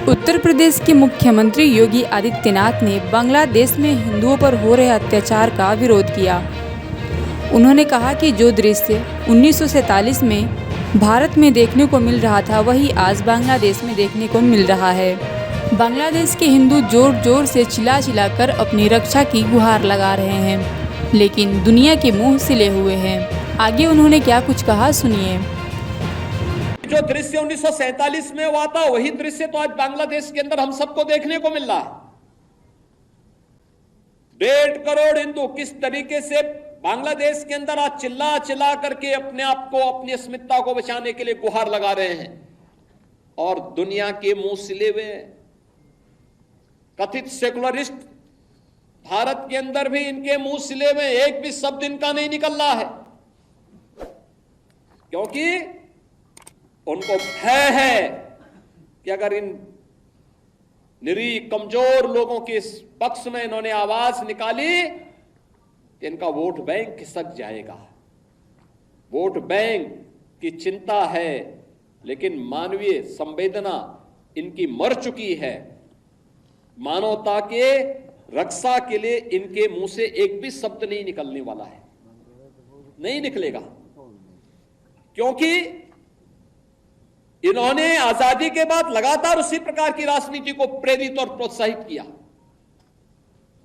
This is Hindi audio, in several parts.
उत्तर प्रदेश के मुख्यमंत्री योगी आदित्यनाथ ने बांग्लादेश में हिंदुओं पर हो रहे अत्याचार का विरोध किया। उन्होंने कहा कि जो दृश्य 1947 में भारत में देखने को मिल रहा था वही आज बांग्लादेश में देखने को मिल रहा है। बांग्लादेश के हिंदू जोर जोर से चिल्ला चिल्ला कर अपनी रक्षा की गुहार लगा रहे हैं, लेकिन दुनिया के मुंह सिले हुए हैं। आगे उन्होंने क्या कुछ कहा, सुनिए। जो दृश्य 1947 में हुआ था वही दृश्य तो आज बांग्लादेश के अंदर हम सबको देखने को मिल रहा है। 1.5 करोड़ हिंदू किस तरीके से बांग्लादेश के अंदर आज चिल्ला चिल्ला करके अपने आप को, अपनी अस्मिता को बचाने के लिए गुहार लगा रहे हैं और दुनिया के मुंह सिले हुए कथित सेकुलरिस्ट भारत के अंदर भी इनके मुंह सिले हुए, एक भी शब्द इनका नहीं निकल रहा है, क्योंकि उनको भय है कि अगर इन निरीह कमजोर लोगों के पक्ष में इन्होंने आवाज निकाली तो इनका वोट बैंक खिसक जाएगा। वोट बैंक की चिंता है, लेकिन मानवीय संवेदना इनकी मर चुकी है। मानवता के रक्षा के लिए इनके मुंह से एक भी शब्द नहीं निकलने वाला है, नहीं निकलेगा, क्योंकि इन्होंने आजादी के बाद लगातार उसी प्रकार की राजनीति को प्रेरित और प्रोत्साहित किया,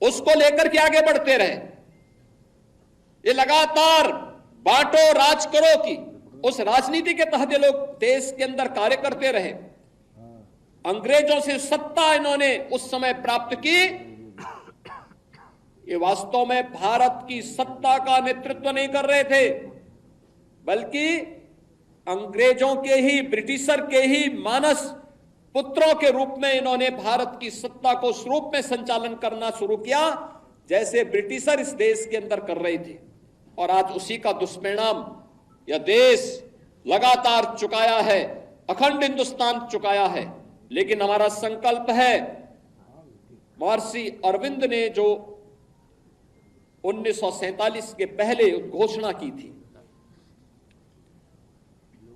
उसको लेकर के आगे बढ़ते रहे। ये लगातार बांटो राज करो की उस राजनीति के तहत ये लोग देश के अंदर कार्य करते रहे। अंग्रेजों से सत्ता इन्होंने उस समय प्राप्त की। ये वास्तव में भारत की सत्ता का नेतृत्व नहीं कर रहे थे, बल्कि अंग्रेजों के ही, ब्रिटिशर के ही मानस पुत्रों के रूप में इन्होंने भारत की सत्ता को उस रूप में संचालन करना शुरू किया जैसे ब्रिटिशर इस देश के अंदर कर रहे थे। और आज उसी का दुष्परिणाम यह देश लगातार चुकाया है, अखंड हिंदुस्तान चुकाया है। लेकिन हमारा संकल्प है, महर्षि अरविंद ने जो 1947 के पहले घोषणा की थी,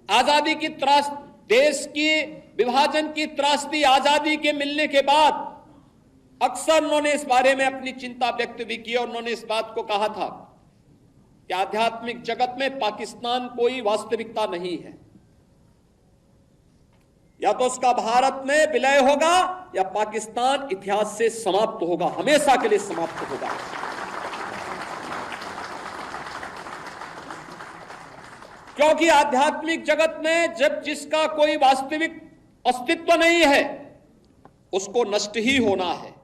आजादी की त्रास, देश की विभाजन की त्रासदी आजादी के मिलने के बाद अक्सर उन्होंने इस बारे में अपनी चिंता व्यक्त भी की और उन्होंने इस बात को कहा था कि आध्यात्मिक जगत में पाकिस्तान कोई वास्तविकता नहीं है, या तो उसका भारत में विलय होगा या पाकिस्तान इतिहास से समाप्त होगा, हमेशा के लिए समाप्त होगा। क्योंकि आध्यात्मिक जगत में जब जिसका कोई वास्तविक अस्तित्व नहीं है उसको नष्ट ही होना है।